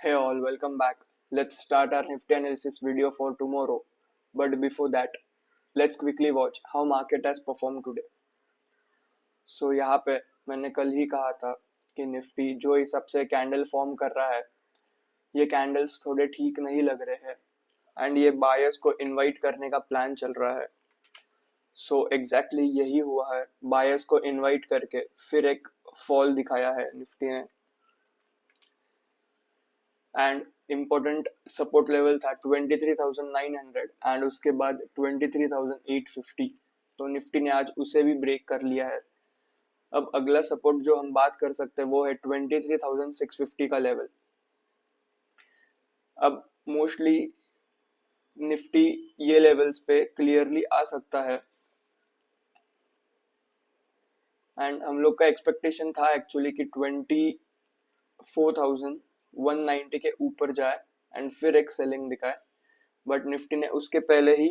Hey all, welcome back. Let's start our Nifty analysis video for tomorrow. But before that, let's quickly watch how market has performed today. So यहाँ पे मैंने कल ही कहा था कि Nifty जो हिसाब से कैंडल फॉर्म कर रहा है, ये कैंडल्स थोड़े ठीक नहीं लग रहे हैं एंड ये बायर्स को इनवाइट करने का प्लान चल रहा है. सो एग्जैक्टली यही हुआ है. बायर्स को इनवाइट करके फिर एक फॉल दिखाया है निफ्टी ने एंड इम्पोर्टेंट सपोर्ट लेवल था 23,900 एंड उसके बाद 23,850. तो निफ्टी ने आज उसे भी ब्रेक कर लिया है. अब अगला सपोर्ट जो हम बात कर सकते हैं वो है 23,650 का लेवल. अब मोस्टली निफ्टी ये लेवल्स पे क्लियरली आ सकता है एंड हम लोग का एक्सपेक्टेशन था एक्चुअली कि 24,190 के ऊपर जाए एंड फिर एक सेलिंग दिखाए. बट निफ्टी ने उसके पहले ही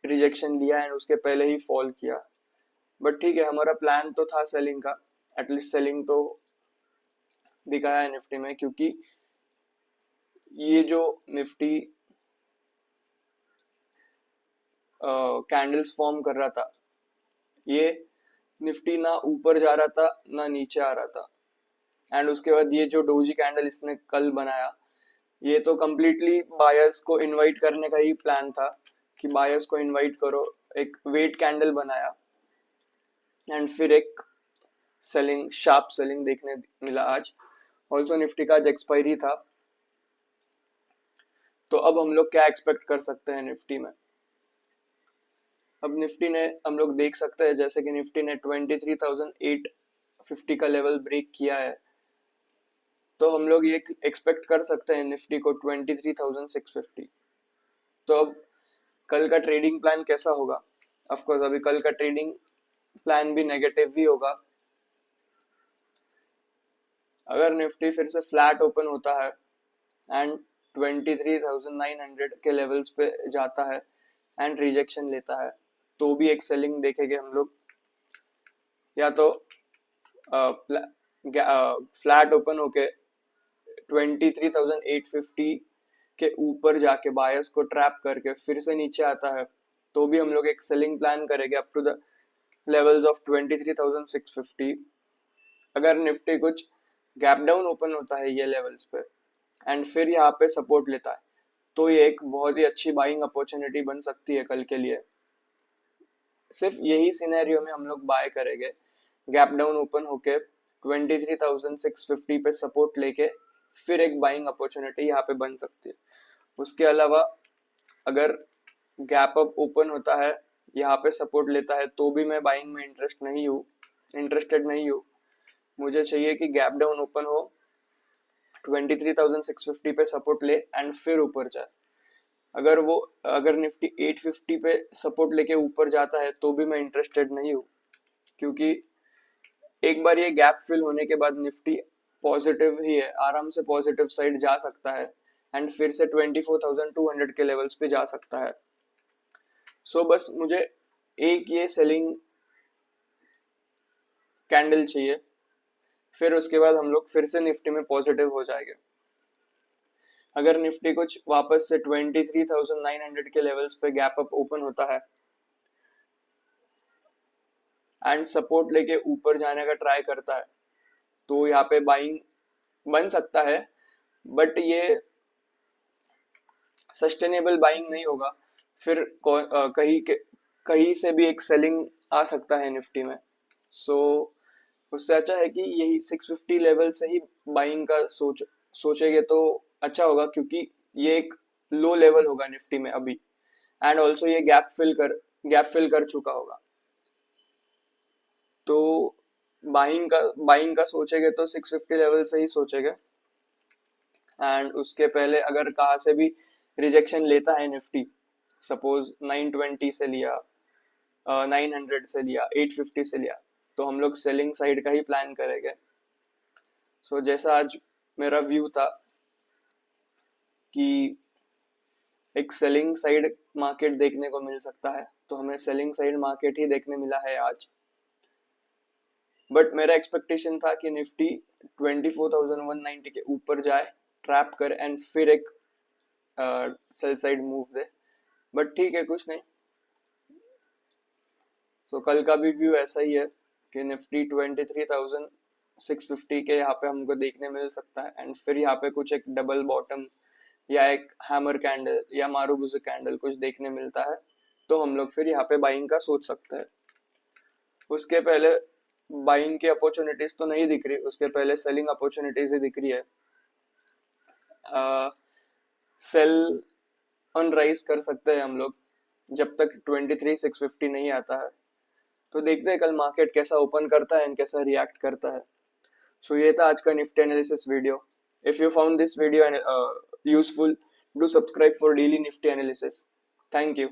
रिजेक्शन दिया एंड उसके पहले ही फॉल किया. बट ठीक है, हमारा प्लान तो था सेलिंग का. एटलीस्ट सेलिंग तो दिखाया है निफ्टी में, क्योंकि ये जो निफ्टी कैंडल्स फॉर्म कर रहा था, ये निफ्टी ना ऊपर जा रहा था ना नीचे आ रहा था. एंड उसके बाद ये जो डोजी कैंडल इसने कल बनाया, ये तो कम्प्लीटली बायर्स को इनवाइट करने का ही प्लान था कि बायर्स को इनवाइट करो. एक वेट कैंडल बनाया एंड फिर एक सेलिंग, शार्प सेलिंग देखने मिला आज. ऑल्सो निफ्टी का आज एक्सपायरी था. तो अब हम लोग क्या एक्सपेक्ट कर सकते हैं निफ्टी में. अब निफ्टी ने हम लोग देख सकते हैं जैसे कि निफ्टी ने 23,850 का लेवल ब्रेक किया है, तो हम लोग ये एक्सपेक्ट कर सकते हैं निफ्टी को 23,650. तो अब कल का ट्रेडिंग प्लान कैसा होगा. ऑफ कोर्स अभी कल का ट्रेडिंग प्लान भी नेगेटिव ही होगा. अगर निफ्टी फिर से फ्लैट ओपन होता है एंड 23,900 के लेवल्स पे जाता है एंड रिजेक्शन लेता है, तो भी एक सेलिंग देखेंगे हम लोग. या तो फ्लैट ओपन होके 23,850 के ऊपर जाके बायर्स को ट्रैप करके फिर से नीचे आता है, तो भी हम लोग एक सेलिंग प्लान करेंगे up to the levels of 23,650. अगर निफ्टी कुछ गैप डाउन ओपन होता है ये लेवल्स पे एंड फिर यहाँ पे सपोर्ट लेता है, तो ये एक बहुत ही अच्छी बाइंग अपॉर्चुनिटी बन सकती है कल के लिए. सिर्फ यही सिनेरियो में हम लोग बाय करेंगे. गैप डाउन ओपन होके 23,650 पे सपोर्ट लेके फिर एक बाइंग अपॉर्चुनिटी यहाँ पे बन सकती है. उसके अलावा अगर गैप अप ओपन होता है, यहाँ पे सपोर्ट लेता है, तो भी मैं बाइंग में इंटरेस्टेड नहीं हूँ. मुझे चाहिए कि गैप डाउन ओपन हो, 23,650 पे सपोर्ट ले एंड फिर ऊपर जाए. अगर निफ्टी 850 पे सपोर्ट लेके ऊपर जाता है तो भी मैं इंटरेस्टेड नहीं हूँ, क्योंकि एक बार ये गैप फिल होने के बाद निफ्टी पॉजिटिव ही है, आराम से पॉजिटिव साइड जा सकता है एंड फिर से 24,200 के लेवल्स पे जा सकता है. सो बस मुझे एक ये सेलिंग कैंडल चाहिए, फिर उसके बाद हम लोग फिर से निफ्टी में पॉजिटिव हो जाएंगे. अगर निफ्टी कुछ वापस से 23,900 के लेवल्स पे गैप अप ओपन होता है एंड सपोर्ट लेके ऊपर जाने का ट्राई करता है, तो यहाँ पे बाइंग बन सकता है. बट ये सस्टेनेबल बाइंग नहीं होगा. फिर कहीं से भी एक सेलिंग आ सकता है निफ्टी में. सो उससे अच्छा है कि यही 650 लेवल से ही बाइंग का सोचेंगे तो अच्छा होगा, क्योंकि ये एक लो लेवल होगा निफ्टी में अभी एंड ऑल्सो ये गैप फिल कर चुका होगा. तो बाइंग का सोचेंगे तो 650 लेवल से ही सोचेंगे. एंड उसके पहले अगर कहाँ से भी रिजेक्शन लेता है निफ्टी, सपोज 920 से लिया, 900 से लिया, 850 से लिया, तो हम लोग सेलिंग साइड का ही प्लान करेंगे. सो जैसा आज मेरा व्यू था कि एक सेलिंग साइड मार्केट देखने को मिल सकता है, तो हमें सेलिंग साइड मार्केट ही देखने मिला है आज. बट मेरा एक्सपेक्टेशन था कि निफ्टी 24,190 के ऊपर जाए ट्रैप कर एंड फिर एक sell side move they, but ठीक है कुछ नहीं। सो कल का भी व्यू ऐसा ही है कि निफ्टी 23,650 के यहाँ पे हमको देखने मिल सकता है, एंड फिर यहाँ पे कुछ एक डबल बॉटम या एक हैमर कैंडल या मारूबुजु कैंडल कुछ देखने मिलता है, तो हम लोग फिर यहाँ पे बाइंग का सोच सकते हैं। उसके पहले बाइंग की अपॉर्चुनिटीज तो नहीं दिख रही, उसके पहले सेलिंग अपॉर्चुनिटीज ही दिख रही है। सेल ऑन राइज कर सकते हैं हम लोग जब तक 23,650 नहीं आता है। तो देखते हैं कल मार्केट कैसा ओपन करता है एंड कैसा रिएक्ट करता है। सो ये था आज का Nifty analysis video. If you found this video useful, do subscribe for daily Nifty analysis. Thank you.